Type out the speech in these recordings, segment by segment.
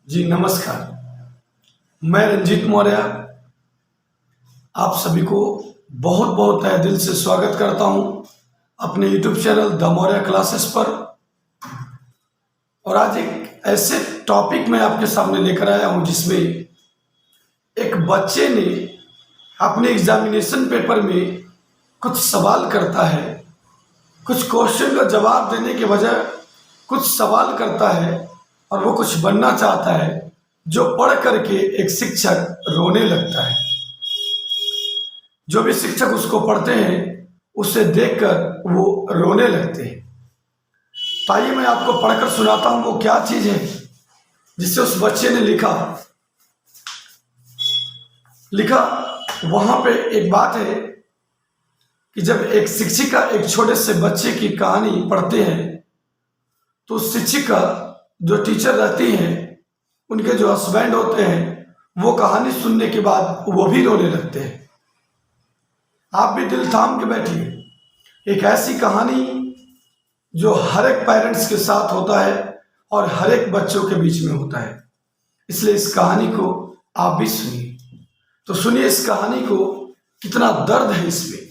जी नमस्कार। मैं रंजीत मौर्य आप सभी को बहुत बहुत तहे दिल से स्वागत करता हूं अपने YouTube channel the Maurya classes पर। और आज एक ऐसे टॉपिक मैं आपके सामने लेकर आया हूं जिसमें एक बच्चे ने अपने एग्जामिनेशन पेपर में कुछ सवाल करता है, कुछ क्वेश्चन का जवाब देने के बजाय कुछ सवाल करता है और वो कुछ बनना चाहता है, जो पढ़ करके एक शिक्षक रोने लगता है। जो भी शिक्षक उसको पढ़ते हैं उसे देखकर वो रोने लगते हैं। तो आइए मैं आपको पढ़कर सुनाता हूं वो क्या चीज है जिससे उस बच्चे ने लिखा। वहां पे एक बात है कि जब एक शिक्षिका एक छोटे से बच्चे की कहानी पढ़ते हैं तो शिक्षिका जो टीचर रहती हैं, उनके जो हस्बैंड होते हैं, वो कहानी सुनने के बाद वो भी रोने लगते हैं। आप भी दिल थाम के बैठिए। एक ऐसी कहानी जो हर एक पेरेंट्स के साथ होता है और हर एक बच्चों के बीच में होता है, इसलिए इस कहानी को आप भी सुनिए। तो सुनिए इस कहानी को, कितना दर्द है इसमें,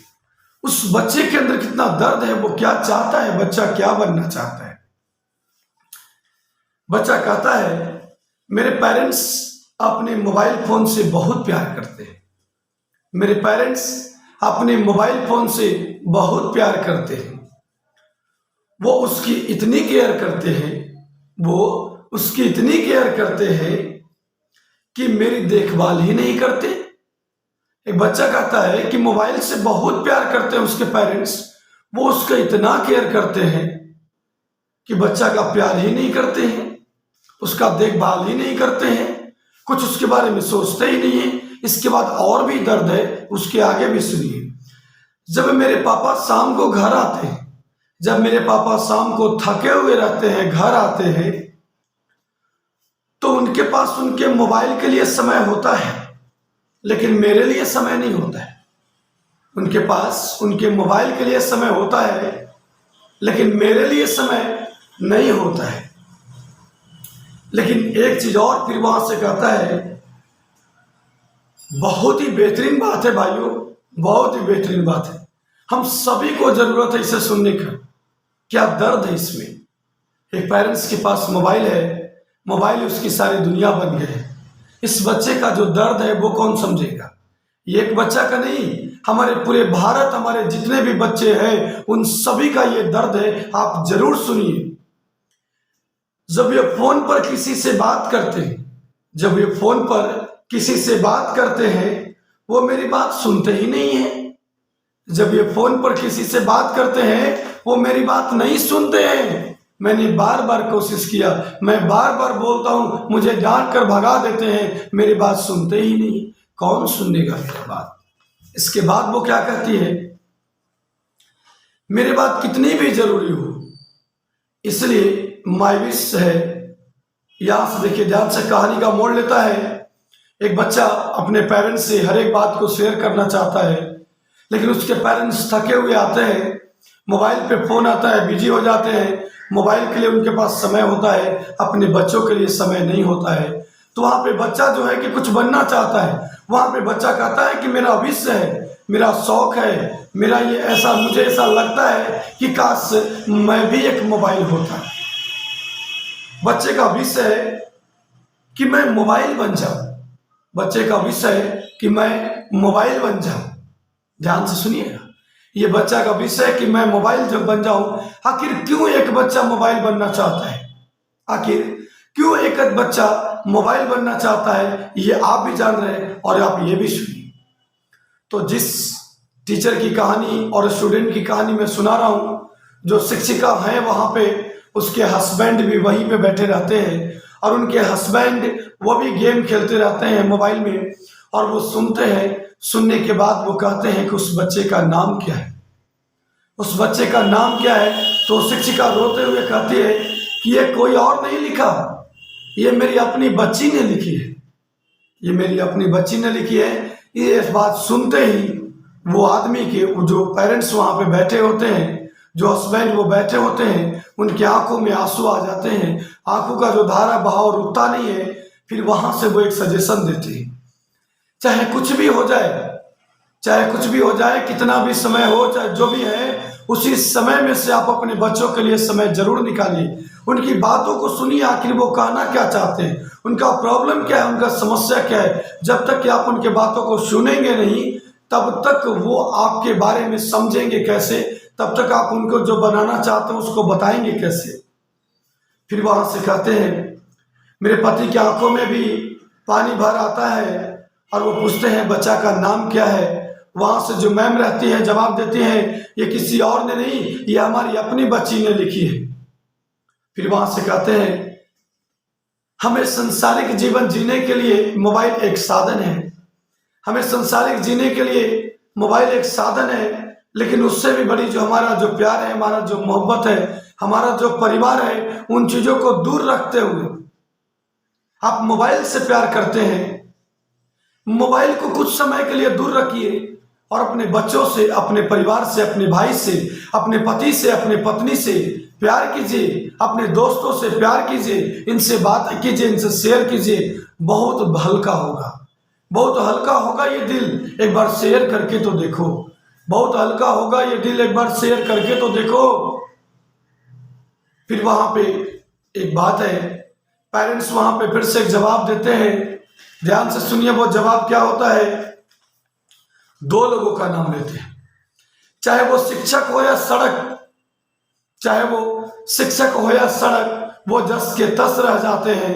उस बच्चे के अंदर कितना दर्द है, वो क्या चाहता है, बच्चा क्या बनना चाहता है। बच्चा कहता है मेरे पेरेंट्स अपने मोबाइल फोन से बहुत प्यार करते हैं। मेरे पेरेंट्स अपने मोबाइल फोन से बहुत प्यार करते हैं। वो उसकी इतनी केयर करते हैं, वो उसकी इतनी केयर करते हैं कि मेरी देखभाल ही नहीं करते। एक बच्चा कहता है कि मोबाइल से बहुत प्यार करते हैं उसके पेरेंट्स, वो उसका इतना केयर करते हैं कि बच्चा का प्यार ही नहीं करते हैं, उसका देखभाल ही नहीं करते हैं, कुछ उसके बारे में सोचते ही नहीं है। इसके बाद और भी दर्द है, उसके आगे भी सुनिए। जब मेरे पापा शाम को घर आते हैं, जब मेरे पापा शाम को थके हुए रहते हैं, घर आते हैं, तो उनके पास उनके मोबाइल के लिए समय होता है, लेकिन मेरे लिए समय नहीं होता है। उनके पास उनके मोबाइल के लिए समय होता है, लेकिन मेरे लिए समय नहीं होता है। लेकिन एक चीज और फिर वहां से कहता है, बहुत ही बेहतरीन बात है भाइयों, बहुत ही बेहतरीन बात है, हम सभी को जरूरत है इसे सुनने का। क्या दर्द है इसमें। एक पेरेंट्स के पास मोबाइल है, मोबाइल उसकी सारी दुनिया बन गई है। इस बच्चे का जो दर्द है वो कौन समझेगा। ये एक बच्चा का नहीं, हमारे पूरे भारत, हमारे जितने भी बच्चे हैं उन सभी का ये दर्द है। आप जरूर सुनिए। जब ये फोन पर किसी से बात करते हैं, जब ये फोन पर किसी से बात करते हैं, वो मेरी बात सुनते ही नहीं है। जब ये फोन पर किसी से बात करते हैं, वो मेरी बात नहीं सुनते हैं। मैंने बार बार कोशिश किया, मैं बार बार बोलता हूं, मुझे डांट कर भगा देते हैं, मेरी बात सुनते ही नहीं। कौन सुनेगा मेरी बात। इसके बाद वो क्या कहती है, मेरी बात कितनी भी जरूरी हो, इसलिए माय विश है। यहां से देखिए, ध्यान से कहानी का मोड़ लेता है। एक बच्चा अपने पेरेंट्स से हर एक बात को शेयर करना चाहता है, लेकिन उसके पेरेंट्स थके हुए आते हैं, मोबाइल पे फोन आता है, बिजी हो जाते हैं। मोबाइल के लिए उनके पास समय होता है, अपने बच्चों के लिए समय नहीं होता है। तो वहां पे बच्चा जो है कि कुछ बनना चाहता है। वहां पे बच्चा कहता है कि मेरा विश्व है, मेरा शौक है, मेरा ये ऐसा, मुझे ऐसा लगता है कि काश मैं भी एक मोबाइल होता। बच्चे का विषय है कि मैं मोबाइल बन जाऊं। बच्चे का विषय है कि मैं मोबाइल बन जाऊं। ध्यान से सुनिएगा, ये बच्चा का विषय है कि मैं मोबाइल जब बन जाऊं। आखिर क्यों एक बच्चा मोबाइल बनना चाहता है, आखिर क्यों एक बच्चा मोबाइल बनना चाहता है, ये आप भी जान रहे हैं और आप ये भी सुनिए। तो जिस टीचर की कहानी और स्टूडेंट की कहानी मैं सुना रहा हूं, जो शिक्षिका है वहां पे उसके हस्बैंड भी वहीं पे बैठे रहते हैं और उनके हस्बैंड वो भी गेम खेलते रहते हैं मोबाइल में, और वो सुनते हैं। सुनने के बाद वो कहते हैं कि उस बच्चे का नाम क्या है, उस बच्चे का नाम क्या है। तो शिक्षिका रोते हुए कहती है कि ये कोई और नहीं लिखा, ये मेरी अपनी बच्ची ने लिखी है, ये मेरी अपनी बच्ची ने लिखी है। ये बात सुनते ही वो आदमी के जो पेरेंट्स वहां पे बैठे होते हैं जो हस्बैंड वो बैठे होते हैं उनकी आंखों में आंसू आ जाते हैं, आंखों का जो धारा बहाव रुकता नहीं है। फिर वहां से वो एक सजेशन देते हैं, चाहे कुछ भी हो जाए, चाहे कुछ भी हो जाए, कितना भी समय हो, चाहे जो भी है, उसी समय में से आप अपने बच्चों के लिए समय जरूर निकालिए। उनकी बातों को सुनिए, आखिर वो कहना क्या चाहते हैं, उनका प्रॉब्लम क्या है, उनका समस्या क्या है। जब तक कि आप उनके बातों को सुनेंगे नहीं, तब तक वो आपके बारे में समझेंगे कैसे, तब तक आप उनको जो बनाना चाहते हैं उसको बताएंगे कैसे। फिर वहां से कहते हैं, मेरे पति की आंखों में भी पानी भर आता है और वो पूछते हैं बच्चा का नाम क्या है। वहां से जो मैम रहती है जवाब देती है, ये किसी और ने नहीं, ये हमारी अपनी बच्ची ने लिखी है। फिर वहां से कहते हैं, हमें संसारिक जीवन जीने के लिए मोबाइल एक साधन है, हमें संसारिक जीने के लिए मोबाइल एक साधन है, लेकिन उससे भी बड़ी जो हमारा जो प्यार है, हमारा जो मोहब्बत है, हमारा जो परिवार है, उन चीजों को दूर रखते हुए आप मोबाइल से प्यार करते हैं। मोबाइल को कुछ समय के लिए दूर रखिए और अपने बच्चों से, अपने परिवार से, अपने भाई से, अपने पति से, अपने पत्नी से प्यार कीजिए, अपने दोस्तों से प्यार कीजिए, इनसे बात कीजिए, इनसे शेयर कीजिए। बहुत हल्का होगा, बहुत हल्का होगा ये दिल, एक बार शेयर करके तो देखो। बहुत हल्का होगा ये दिल, एक बार शेयर करके तो देखो। फिर वहां पे एक बात है, पेरेंट्स वहां पे फिर से एक जवाब देते हैं, ध्यान से सुनिए। वो जवाब क्या होता है, दो लोगों का नाम लेते हैं, चाहे वो शिक्षक हो या सड़क, चाहे वो शिक्षक हो या सड़क, वो जस के तस रह जाते हैं।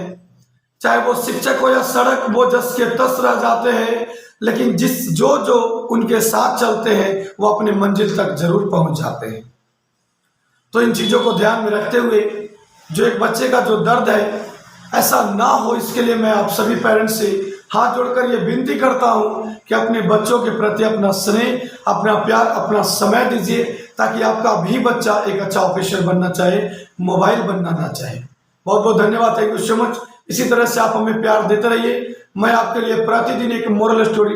चाहे वो शिक्षक हो या सड़क, वो जस के तस रह जाते हैं, लेकिन जो उनके साथ चलते हैं वो अपने मंजिल तक जरूर पहुंच जाते हैं। तो इन चीजों को ध्यान में रखते हुए, जो एक बच्चे का जो दर्द है ऐसा ना हो, इसके लिए मैं आप सभी पेरेंट्स से हाथ जोड़कर ये विनती करता हूं कि अपने बच्चों के प्रति अपना स्नेह, अपना प्यार, अपना समय दीजिए, ताकि आपका भी बच्चा एक अच्छा ऑफिसर बनना चाहे, मोबाइल बनना ना चाहे। बहुत बहुत धन्यवाद, थैंक यू सो मच। इसी तरह से आप हमें प्यार देते रहिए। मैं आपके लिए प्रतिदिन एक मोरल स्टोरी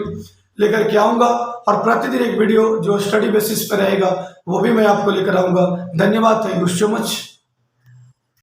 लेकर के आऊंगा और प्रतिदिन एक वीडियो जो स्टडी बेसिस पर रहेगा वो भी मैं आपको लेकर आऊंगा। धन्यवाद, थैंक यू सो मच।